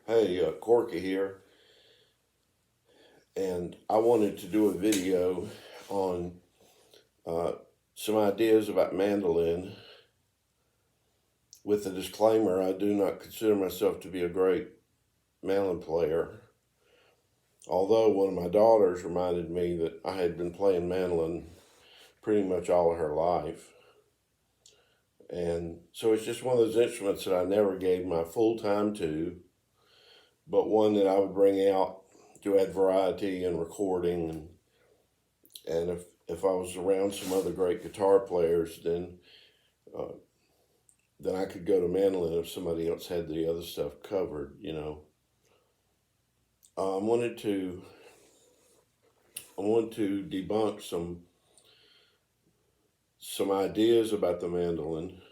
Hey, Corky here, and I wanted to do a video on uh, some ideas about mandolin with a disclaimer. I do not consider myself to be a great mandolin player, although one of my daughters reminded me that I had been playing mandolin pretty much all of her life. And so it's just one of those instruments that I never gave my full time to, but one that I would bring out to add variety and recording. And if I was around some other great guitar players, uh, then I could go to mandolin if somebody else had the other stuff covered. I wanted to debunk some ideas about the mandolin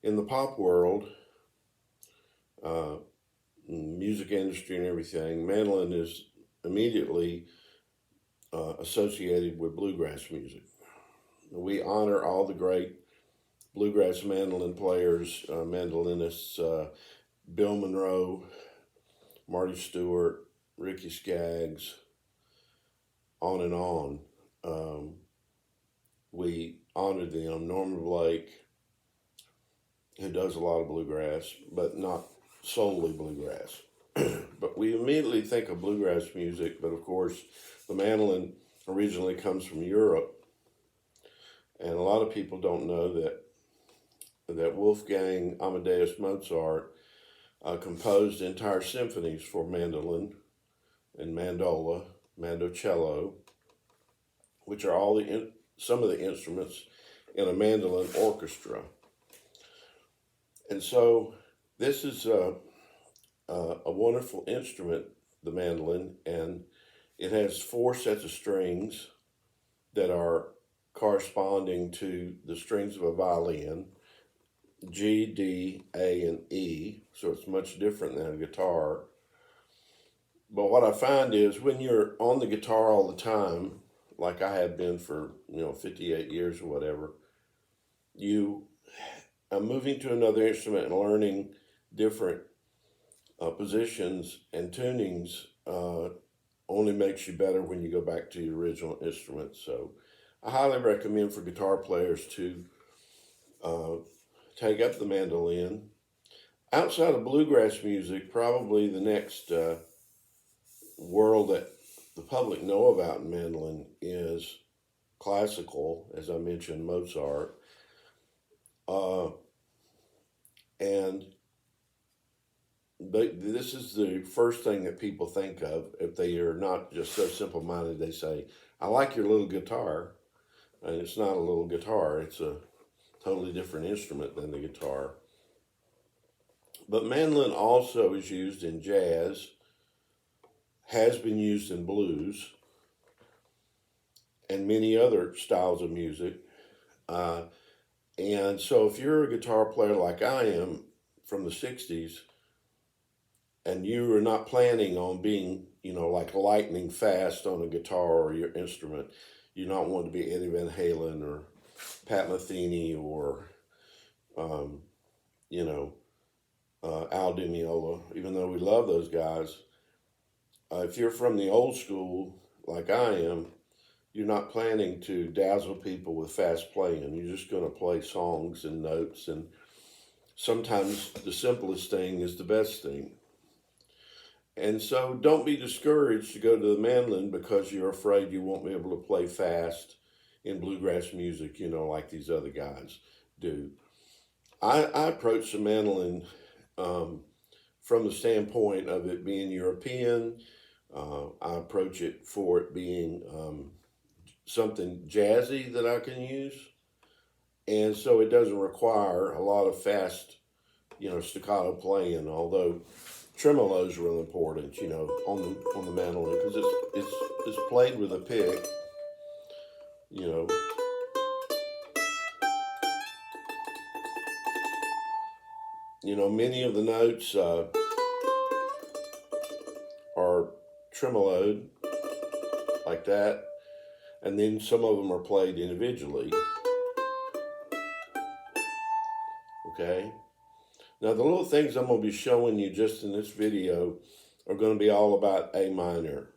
in the pop world, uh, music industry and everything. Mandolin is immediately associated with bluegrass music. We honor all the great bluegrass mandolin players, mandolinists, Bill Monroe, Marty Stewart, Ricky Skaggs, on and on. We honor them. Norman Blake, who does a lot of bluegrass, but not solely bluegrass. But we immediately think of bluegrass music, but of course, the mandolin originally comes from Europe. And a lot of people don't know that Wolfgang Amadeus Mozart composed entire symphonies for mandolin and mandola, mandocello, which are some of the instruments in a mandolin orchestra. And so this is a wonderful instrument, the mandolin, and it has 4 sets of strings that are corresponding to the strings of a violin: G, D, A, and E. So it's much different than a guitar. But what I find is when you're on the guitar all the time, like I have been for 58 years or whatever, you moving to another instrument and learning different positions and tunings only makes you better when you go back to your original instrument. So I highly recommend for guitar players to uh, take up the mandolin. Outside of bluegrass music, probably the next world that the public know about in mandolin is classical, as I mentioned, Mozart. And this is the first thing that people think of if they are not just so simple-minded. They say, "I like your little guitar," and it's not a little guitar. It's a totally different instrument than the guitar. But mandolin also is used in jazz, has been used in blues, and many other styles of music. Uh, and so if you're a guitar player like I am from the 60s, and you are not planning on being, like lightning fast on a guitar or your instrument, you don't want to be Eddie Van Halen or Pat Metheny or, um, Al Di Meola, even though we love those guys. If you're from the old school, like I am, you're not planning to dazzle people with fast playing. You're just going to play songs and notes, and sometimes the simplest thing is the best thing. And so don't be discouraged to go to the mandolin because you're afraid you won't be able to play fast in bluegrass music, like these other guys do. I approach the mandolin from the standpoint of it being European. I approach it for it being something jazzy that I can use. And so it doesn't require a lot of fast, staccato playing, although tremolo is real important, on the mandolin, because it's played with a pick, you know. Many of the notes are tremoloed like that, and then some of them are played individually. Okay, Now the little things I'm going to be showing you just in this video are going to be all about A minor,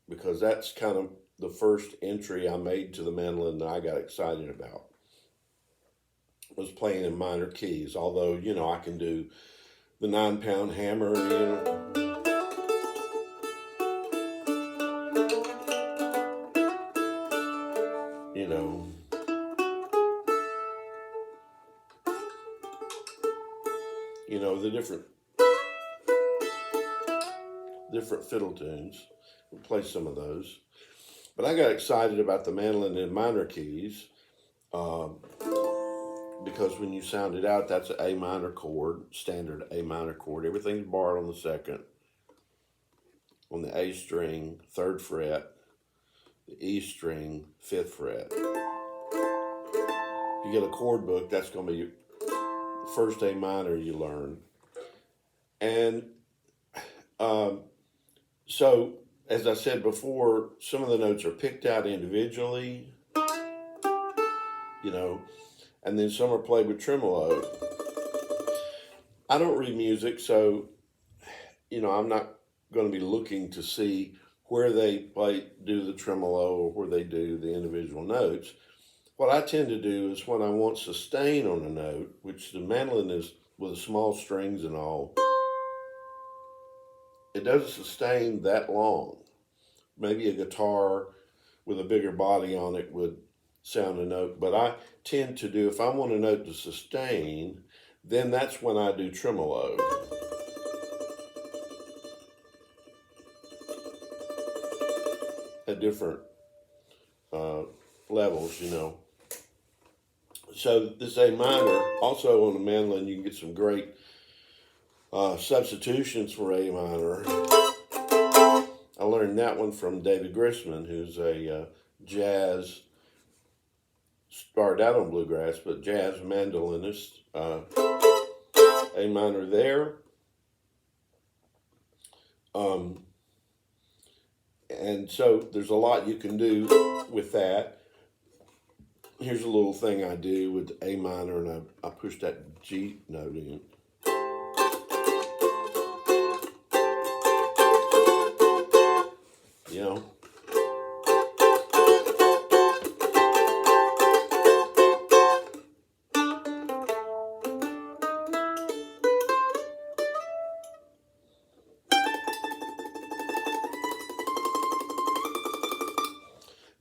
because that's kind of the first entry I made to the mandolin that I got excited about, was playing in minor keys. Although, I can do the 9-pound hammer, you know, the different fiddle tunes. We'll play some of those. But I got excited about the mandolin in minor keys because when you sound it out, that's an A minor chord, standard A minor chord. Everything's barred on the second, on the A string, 3rd fret, the E string, 5th fret. If you get a chord book, that's going to be the first A minor you learn. And so, as I said before, some of the notes are picked out individually, and then some are played with tremolo. I don't read music, so, I'm not going to be looking to see where they do the tremolo or where they do the individual notes. What I tend to do is when I want sustain on a note, which the mandolin is with small strings and all, it doesn't sustain that long. Maybe a guitar with a bigger body on it would sound a note, but I tend to do, if I want a note to sustain, then that's when I do tremolo. At different levels, So this A minor, also on the mandolin, you can get some great substitutions for A minor. I learned that one from David Grisman, who's a jazz, started out on bluegrass, but jazz mandolinist. A minor there. And so there's a lot you can do with that. Here's a little thing I do with A minor, and I push that G note in.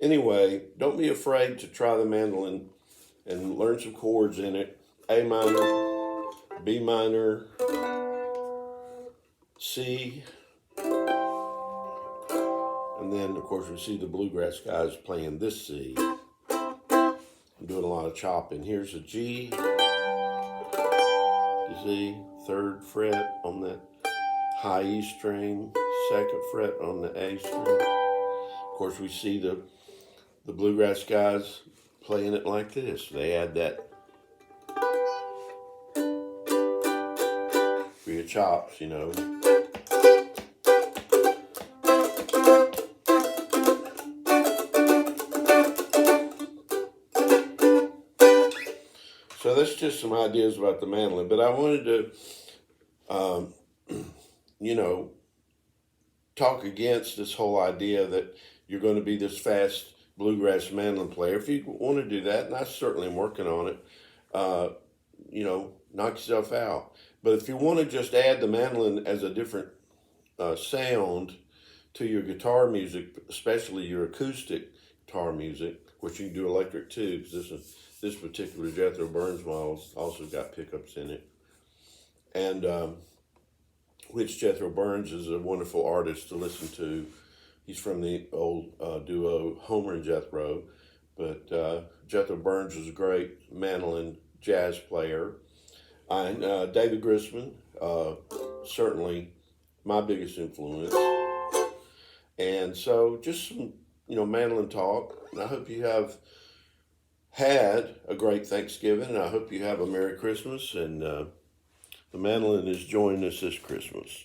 Anyway, don't be afraid to try the mandolin and learn some chords in it. A minor, B minor, C, and then of course we see the bluegrass guys playing this C. I'm doing a lot of chopping. Here's a G, you see, 3rd fret on that high E string, 2nd fret on the A string. Of course we see the bluegrass guys playing it like this. They add that for your chops, So that's just some ideas about the mandolin. But I wanted to, talk against this whole idea that you're going to be this fast bluegrass mandolin player. If you want to do that, and I certainly am working on it, knock yourself out. But if you want to just add the mandolin as a different sound to your guitar music, especially your acoustic guitar music, which you can do electric too, because this particular Jethro Burns model's also got pickups in it. And which Jethro Burns is a wonderful artist to listen to. He's from the old duo Homer and Jethro, but Jethro Burns is a great mandolin jazz player. And David Grisman, certainly my biggest influence. And so just some, mandolin talk. And I hope you have had a great Thanksgiving, and I hope you have a Merry Christmas, and the mandolin is joining us this Christmas.